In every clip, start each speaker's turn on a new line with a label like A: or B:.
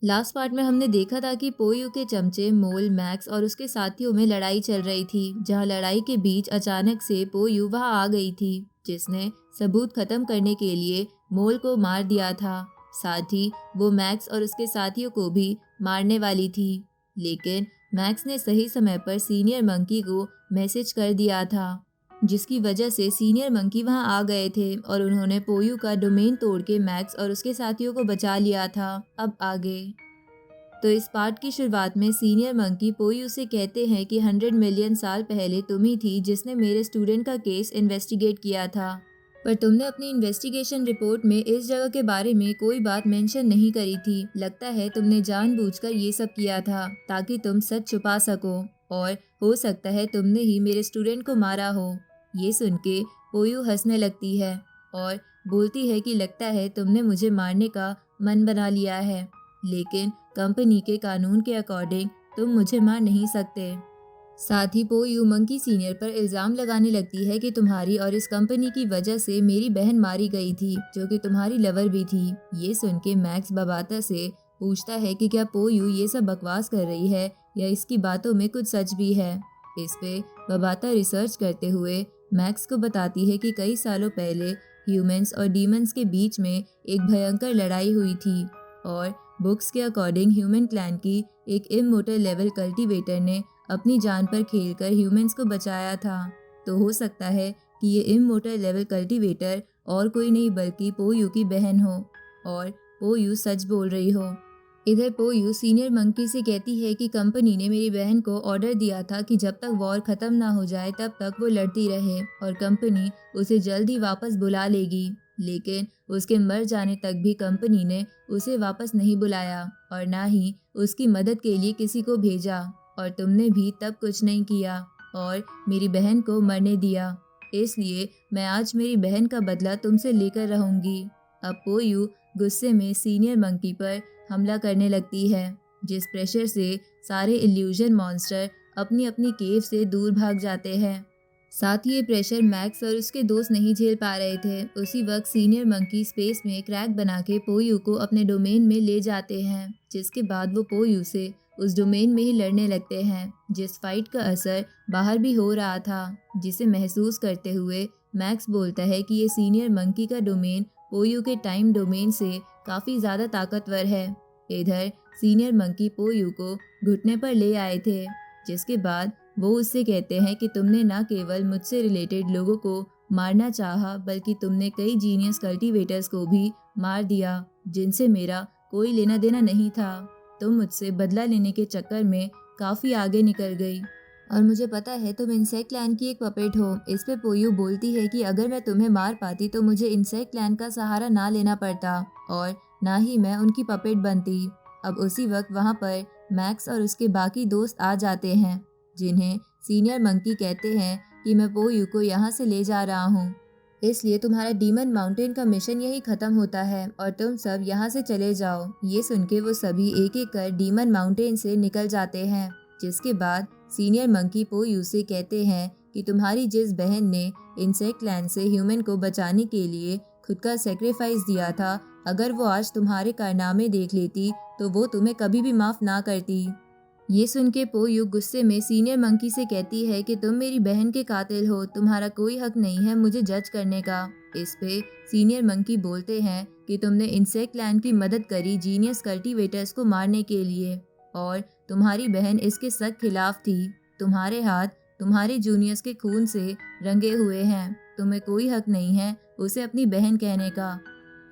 A: Last part में हमने देखा था कि पोयू के चमचे मोल, मैक्स और उसके साथियों में लड़ाई चल रही थी, जहां लड़ाई के बीच अचानक से पोयू वहां आ गई थी, जिसने सबूत खत्म करने के लिए मोल को मार दिया था। साथ ही वो मैक्स और उसके साथियों को भी मारने वाली थी, लेकिन मैक्स ने सही समय पर सीनियर मंकी को मैसेज कर दिया था, जिसकी वजह से सीनियर मंकी वहां आ गए थे और उन्होंने पोयू का डोमेन तोड़ के मैक्स और उसके साथियों को बचा लिया था। अब आगे तो इस पार्ट की शुरुआत में सीनियर मंकी पोयू से कहते हैं कि 100 मिलियन साल पहले तुम ही थी जिसने मेरे स्टूडेंट का केस इन्वेस्टिगेट किया था, पर तुमने अपनी इन्वेस्टिगेशन रिपोर्ट में इस जगह के बारे में कोई बात मेंशन नहीं करी थी। लगता है तुमने जानबूझकर ये सब किया था ताकि तुम सच छुपा सको, और हो सकता है तुमने ही मेरे स्टूडेंट को मारा हो। ये सुन के पोयू हंसने लगती है और बोलती है कि लगता है तुमने मुझे मारने का मन बना लिया है, लेकिन कंपनी के कानून के अकॉर्डिंग तुम मुझे मार नहीं सकते। साथ ही पोयू मंकी सीनियर पर इल्ज़ाम लगाने लगती है कि तुम्हारी और इस कंपनी की वजह से मेरी बहन मारी गई थी, जो कि तुम्हारी लवर भी थी। ये सुन के मैक्स बबाता से पूछता है कि क्या पोयू ये सब बकवास कर रही है या इसकी बातों में कुछ सच भी है। इस पे बबाता रिसर्च करते हुए मैक्स को बताती है कि कई सालों पहले ह्यूमंस और डीमंस के बीच में एक भयंकर लड़ाई हुई थी, और बुक्स के अकॉर्डिंग ह्यूमन क्लैन की एक इमोर्टल लेवल कल्टीवेटर ने अपनी जान पर खेलकर ह्यूमंस को बचाया था। तो हो सकता है कि ये इमोर्टल लेवल कल्टीवेटर और कोई नहीं बल्कि पोयू की बहन हो, और पोयू सच बोल रही हो। इधर पोयू सीनियर मंकी से कहती है कि कंपनी ने मेरी बहन को ऑर्डर दिया था कि जब तक वॉर खत्म ना हो जाए तब तक वो लड़ती रहे, और कंपनी उसे जल्द ही वापस बुला लेगी। लेकिन उसके मर जाने तक भी कंपनी ने उसे वापस नहीं बुलाया और ना ही उसकी मदद के लिए किसी को भेजा, और तुमने भी तब कुछ नहीं किया और मेरी बहन को मरने दिया। इसलिए मैं आज मेरी बहन का बदला तुमसे लेकर रहूंगी। अब पोयू गुस्से में सीनियर मंकी पर हमला करने लगती है, जिस प्रेशर से सारे इल्यूजन मॉन्स्टर अपनी अपनी केव से दूर भाग जाते हैं। साथ ही ये प्रेशर मैक्स और उसके दोस्त नहीं झेल पा रहे थे। उसी वक्त सीनियर मंकी स्पेस में क्रैक बना के पोयू को अपने डोमेन में ले जाते हैं, जिसके बाद वो पोयू से उस डोमेन में ही लड़ने लगते हैं। जिस फाइट का असर बाहर भी हो रहा था, जिसे महसूस करते हुए मैक्स बोलता है कि ये सीनियर मंकी का डोमेन पोयू के टाइम डोमेन से काफ़ी ज़्यादा ताकतवर है। इधर सीनियर मंकी पोयू को घुटने पर ले आए थे, जिसके बाद वो उससे कहते हैं कि तुमने न केवल मुझसे रिलेटेड लोगों को मारना चाहा, बल्कि तुमने कई जीनियस कल्टीवेटर्स को भी मार दिया जिनसे मेरा कोई लेना देना नहीं था। तुम मुझसे बदला लेने के चक्कर में काफ़ी आगे निकल गई, और मुझे पता है तुम इंसेक्ट क्लैन की एक पपेट हो। इस पे पोयू बोलती है कि अगर मैं तुम्हें मार पाती तो मुझे इंसेक्ट क्लैन का सहारा ना लेना पड़ता और ना ही मैं उनकी पपेट बनती। अब उसी वक्त वहाँ पर मैक्स और उसके बाकी दोस्त आ जाते हैं, जिन्हें सीनियर मंकी कहते हैं कि मैं पोयू को यहाँ से ले जा रहा हूँ, इसलिए तुम्हारा डीमन माउंटेन का मिशन यही खत्म होता है और तुम सब यहाँ से चले जाओ। ये सुन के वो सभी एक एक कर डीमन माउंटेन से निकल जाते हैं, जिसके बाद सीनियर मंकी पोयू से कहते हैं कि तुम्हारी जिस बहन ने इंसेक्ट लैंड से ह्यूमन को बचाने के लिए खुद का सेक्रीफाइस दिया था, अगर वो आज तुम्हारे कारनामे देख लेती तो वो तुम्हें कभी भी माफ़ ना करती। ये सुन के पोयू गुस्से में सीनियर मंकी से कहती है कि तुम मेरी बहन के कातिल हो, तुम्हारा कोई हक नहीं है मुझे जज करने का। इस पे सीनियर मंकी बोलते हैं कि तुमने इंसेक्ट लैंड की मदद करी जीनियस कल्टीवेटर्स को मारने के लिए, और तुम्हारी बहन इसके सख्त खिलाफ थी। तुम्हारे हाथ तुम्हारे जूनियर्स के खून से रंगे हुए हैं, तुम्हें कोई हक नहीं है उसे अपनी बहन कहने का।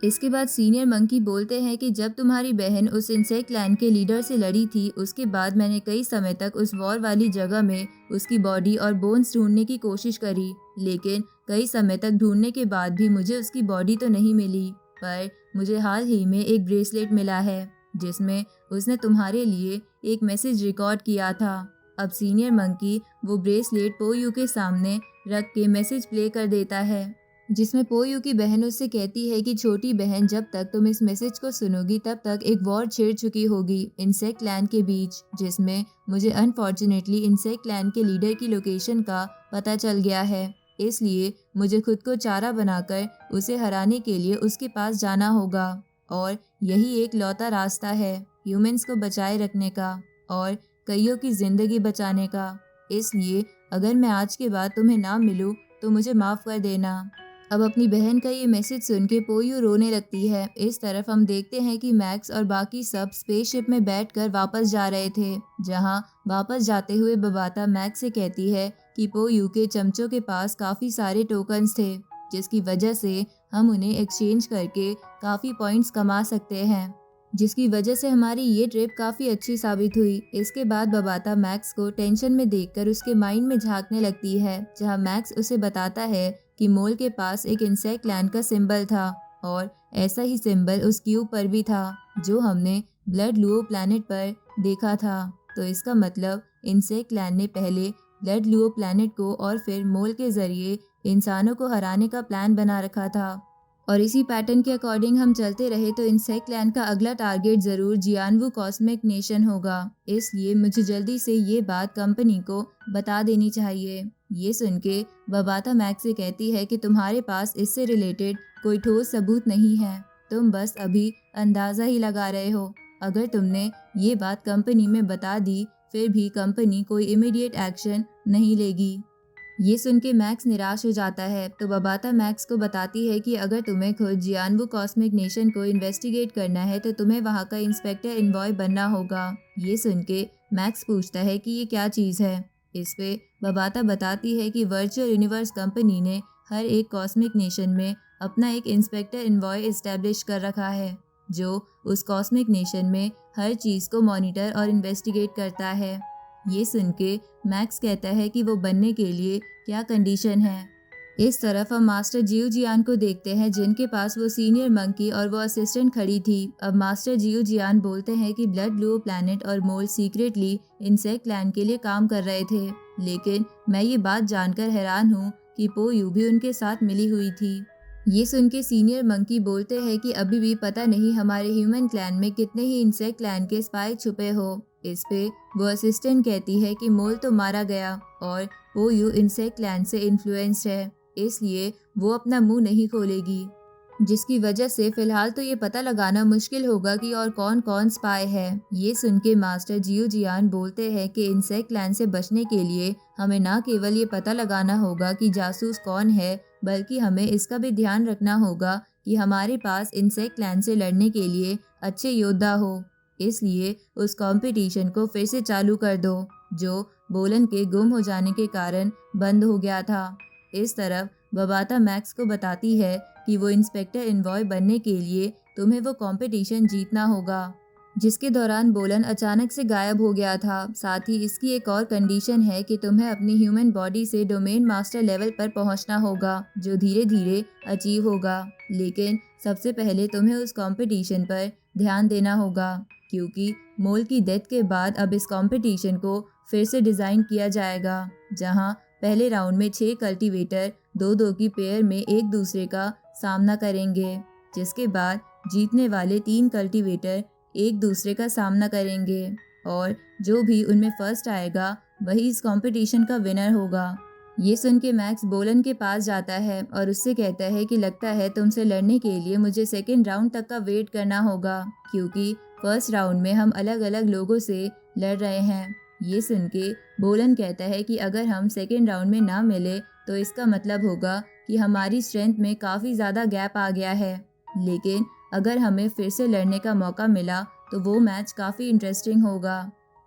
A: इसके बाद सीनियर मंकी बोलते हैं कि जब तुम्हारी बहन उस इंसेक्ट लैंड के लीडर से लड़ी थी, उसके बाद मैंने कई समय तक उस वॉर वाली जगह में उसकी बॉडी और बोन्स ढूंढने की कोशिश करी, लेकिन कई समय तक ढूंढने के बाद भी मुझे उसकी बॉडी तो नहीं मिली। पर मुझे हाल ही में एक ब्रेसलेट मिला है जिसमें उसने तुम्हारे लिए एक मैसेज रिकॉर्ड किया था। अब सीनियर मंकी वो ब्रेसलेट पोयू के सामने रख के मैसेज प्ले कर देता है, जिसमें पोयू की बहन उससे कहती है कि छोटी बहन, जब तक तुम इस मैसेज को सुनोगी तब तक एक वॉर छिड़ चुकी होगी इंसेक्ट लैंड के बीच, जिसमें मुझे अनफॉर्चुनेटली इंसेक्ट लैंड के लीडर की लोकेशन का पता चल गया है, इसलिए मुझे खुद को चारा बनाकर उसे हराने के लिए उसके पास जाना होगा। और यही एक लौता रास्ता है ह्यूमंस को बचाए रखने का और कईयों की जिंदगी बचाने का। इसलिए अगर मैं आज के बाद तुम्हें ना मिलूं तो मुझे माफ कर देना। अब अपनी बहन का ये मैसेज सुन के पोयू रोने लगती है। इस तरफ हम देखते हैं कि मैक्स और बाकी सब स्पेसशिप में बैठकर वापस जा रहे थे, जहां वापस जाते हुए बबाता मैक्स से कहती है कि पोयू के चमचों के पास काफ़ी सारे टोकन्स थे, जिसकी वजह से हम उन्हें एक्सचेंज करके काफ़ी पॉइंट्स कमा सकते हैं, जिसकी वजह से हमारी ये ट्रिप काफ़ी अच्छी साबित हुई। इसके बाद बबाता मैक्स को टेंशन में देखकर उसके माइंड में झांकने लगती है, जहां मैक्स उसे बताता है कि मोल के पास एक इंसेक्ट लैंड का सिंबल था और ऐसा ही सिंबल उस क्यूब पर भी था जो हमने ब्लड लुओ प्लैनेट पर देखा था। तो इसका मतलब इंसेक्ट लैंड ने पहले ब्लड लुओ प्लैनेट को और फिर मोल के जरिए इंसानों को हराने का प्लान बना रखा था। और इसी पैटर्न के अकॉर्डिंग हम चलते रहे तो इंसेक्ट लैंड का अगला टारगेट ज़रूर जियानवू कॉस्मिक नेशन होगा। इसलिए मुझे जल्दी से ये बात कंपनी को बता देनी चाहिए। ये सुन के बबाता मैक्स से कहती है कि तुम्हारे पास इससे रिलेटेड कोई ठोस सबूत नहीं है, तुम बस अभी अंदाज़ा ही लगा रहे हो। अगर तुमने ये बात कंपनी में बता दी फिर भी कंपनी कोई इमीडिएट एक्शन नहीं लेगी। ये सुन के मैक्स निराश हो जाता है तो बबाता मैक्स को बताती है कि अगर तुम्हें खुद जियानवू कॉस्मिक नेशन को इन्वेस्टिगेट करना है तो तुम्हें वहाँ का इंस्पेक्टर इन्वॉय बनना होगा। ये सुन के मैक्स पूछता है कि ये क्या चीज़ है। इस पे बबाता बताती है कि वर्चुअल यूनिवर्स कंपनी ने हर एक कॉस्मिक नेशन में अपना एक इंस्पेक्टर इन्वॉय इस्टेब्लिश कर रखा है, जो उस कॉस्मिक नेशन में हर चीज़ को मॉनिटर और इन्वेस्टिगेट करता है। ये सुन के मैक्स कहता है कि वो बनने के लिए क्या कंडीशन है। इस तरफ हम मास्टर जियो जियान को देखते हैं, जिनके पास वो सीनियर मंकी और वो असिस्टेंट खड़ी थी। अब मास्टर जियो जियान बोलते हैं कि ब्लड ब्लू प्लैनेट और मोल सीक्रेटली इंसेक्ट लैंड के लिए काम कर रहे थे, लेकिन मैं ये बात जानकर हैरान हूँ कि पोयू भी उनके साथ मिली हुई थी। ये सुन के सीनियर मंकी बोलते हैं कि अभी भी पता नहीं हमारे ह्यूमन क्लैन में कितने ही इंसेक्ट क्लैन के स्पाई छुपे हो। इस पे वो असिस्टेंट कहती है कि मोल तो मारा गया और पोयू इंसेक्ट क्लैन से इन्फ्लुएंस्ड है, इसलिए वो अपना मुंह नहीं खोलेगी, जिसकी वजह से फिलहाल तो ये पता लगाना मुश्किल होगा कि और कौन कौन स्पाई है। ये सुन के मास्टर जियो जियान बोलते हैं कि इंसेक्ट क्लैन से बचने के लिए हमें ना केवल ये पता लगाना होगा कि जासूस कौन है, बल्कि हमें इसका भी ध्यान रखना होगा कि हमारे पास इंसेक्ट क्लैन से लड़ने के लिए अच्छे योद्धा हो। इसलिए उस कंपटीशन को फिर से चालू कर दो, जो बोलन के गुम हो जाने के कारण बंद हो गया था। इस तरफ बबाता मैक्स को बताती है कि वो इंस्पेक्टर इन्वॉय बनने के लिए तुम्हें वो कंपटीशन जीतना होगा, जिसके दौरान बोलन अचानक से गायब हो गया था। साथ ही इसकी एक और कंडीशन है कि तुम्हें अपनी ह्यूमन बॉडी से डोमेन मास्टर लेवल पर पहुंचना होगा, जो धीरे धीरे अचीव होगा। लेकिन सबसे पहले तुम्हें उस कंपटीशन पर ध्यान देना होगा, क्योंकि मोल की डेथ के बाद अब इस कंपटीशन को फिर से डिज़ाइन किया जाएगा, जहां पहले राउंड में 6 कल्टीवेटर 2-2 की पेयर में एक दूसरे का सामना करेंगे, जिसके बाद जीतने वाले 3 कल्टीवेटर एक दूसरे का सामना करेंगे और जो भी उनमें फर्स्ट आएगा वही इस कंपटीशन का विनर होगा। ये सुन के मैक्स बोलन के पास जाता है और उससे कहता है कि लगता है तुमसे लड़ने के लिए मुझे सेकेंड राउंड तक का वेट करना होगा, क्योंकि फर्स्ट राउंड में हम अलग अलग लोगों से लड़ रहे हैं। ये सुन के बोलन कहता है कि अगर हम सेकेंड राउंड में ना मिले तो इसका मतलब होगा कि हमारी स्ट्रेंथ में काफ़ी ज़्यादा गैप आ गया है, लेकिन अगर हमें फिर से लड़ने का मौका मिला तो वो मैच काफ़ी इंटरेस्टिंग होगा।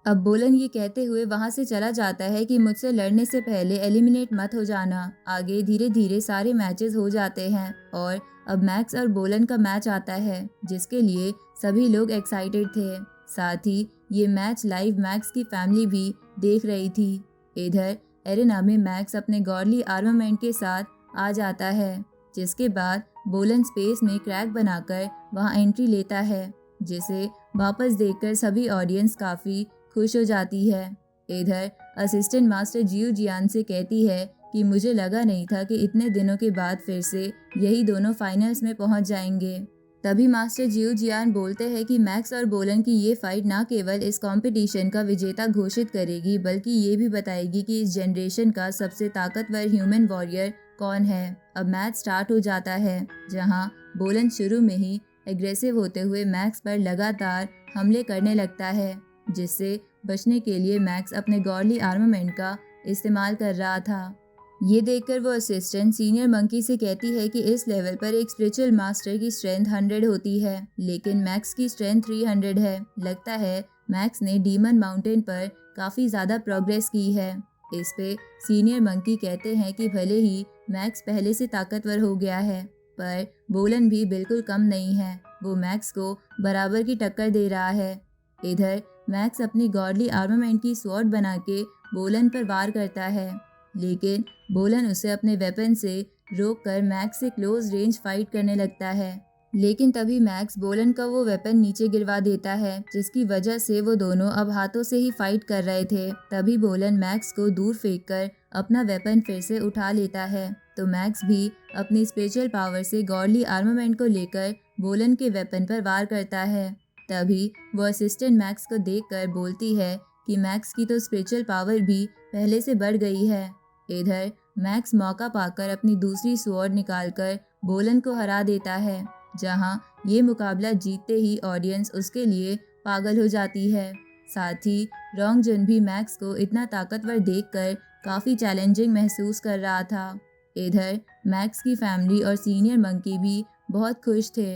A: अब बोलन ये कहते हुए वहाँ से चला जाता है कि मुझसे लड़ने से पहले एलिमिनेट मत हो जाना। आगे धीरे धीरे सारे मैचेस हो जाते हैं और अब मैक्स और बोलन का मैच आता है, जिसके लिए सभी लोग एक्साइटेड थे। साथ ही ये मैच लाइव मैक्स की फैमिली भी देख रही थी। इधर एरेना में मैक्स अपने गॉडली आर्मामेंट के साथ आ जाता है, जिसके बाद बोलन स्पेस में क्रैक बनाकर वहाँ एंट्री लेता है, जिसे वापस देखकर सभी ऑडियंस काफ़ी खुश हो जाती है। इधर असिस्टेंट मास्टर जियो जियान से कहती है कि मुझे लगा नहीं था कि इतने दिनों के बाद फिर से यही दोनों फाइनल्स में पहुंच जाएंगे। तभी मास्टर जियो जियान बोलते हैं कि मैक्स और बोलन की ये फाइट ना केवल इस कंपटीशन का विजेता घोषित करेगी, बल्कि ये भी बताएगी कि इस जनरेशन का सबसे ताकतवर ह्यूमन वॉरियर कौन है। अब मैच स्टार्ट हो जाता है, जहां बोलन शुरू में ही एग्रेसिव होते हुए मैक्स पर लगातार हमले करने लगता है, जिससे बचने के लिए मैक्स अपने गॉडली आर्मामेंट का इस्तेमाल कर रहा था। ये देखकर वो असिस्टेंट सीनियर मंकी से कहती है कि इस लेवल पर एक स्पिरिचुअल मास्टर की स्ट्रेंथ 100 होती है, लेकिन मैक्स की स्ट्रेंथ 300 है। लगता है मैक्स ने डीमन माउंटेन पर काफ़ी ज़्यादा प्रोग्रेस की है। इस पे सीनियर मंकी कहते हैं कि भले ही मैक्स पहले से ताकतवर हो गया है, पर बोलन भी बिल्कुल कम नहीं है। वो मैक्स को बराबर की टक्कर दे रहा है। इधर मैक्स अपनी गॉडली आर्मामेंट की स्वॉर्ड बना के बोलन पर वार करता है, लेकिन बोलन उसे अपने वेपन से रोककर मैक्स से क्लोज रेंज फाइट करने लगता है। लेकिन तभी मैक्स बोलन का वो वेपन नीचे गिरवा देता है, जिसकी वजह से वो दोनों अब हाथों से ही फाइट कर रहे थे। तभी बोलन मैक्स को दूर फेंककर अपना वेपन फिर से उठा लेता है, तो मैक्स भी अपनी स्पिरिचुअल पावर से गॉडली आर्मामेंट को लेकर बोलन के वेपन पर वार करता है। तभी वो असिस्टेंट मैक्स को देखकर बोलती है कि मैक्स की तो स्पिरिचुअल पावर भी पहले से बढ़ गई है। इधर मैक्स मौका पाकर अपनी दूसरी स्वॉर्ड निकालकर बोलन को हरा देता है, जहां ये मुकाबला जीतते ही ऑडियंस उसके लिए पागल हो जाती है। साथ ही रोंग जुन भी मैक्स को इतना ताकतवर देखकर काफ़ी चैलेंजिंग महसूस कर रहा था। इधर मैक्स की फैमिली और सीनियर मंकी भी बहुत खुश थे।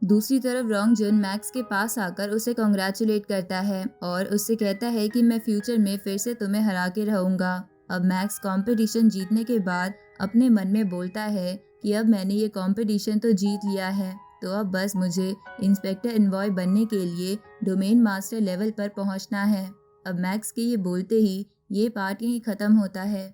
A: दूसरी तरफ रोंग जुन मैक्स के पास आकर उसे कॉन्ग्रेचुलेट करता है और उससे कहता है कि मैं फ्यूचर में फिर से तुम्हें हरा के रहूँगा। अब मैक्स कंपटीशन जीतने के बाद अपने मन में बोलता है कि अब मैंने ये कंपटीशन तो जीत लिया है, तो अब बस मुझे इंस्पेक्टर एनवॉय बनने के लिए डोमेन मास्टर लेवल पर पहुंचना है। अब मैक्स के ये बोलते ही ये पार्ट यहीं ख़त्म होता है।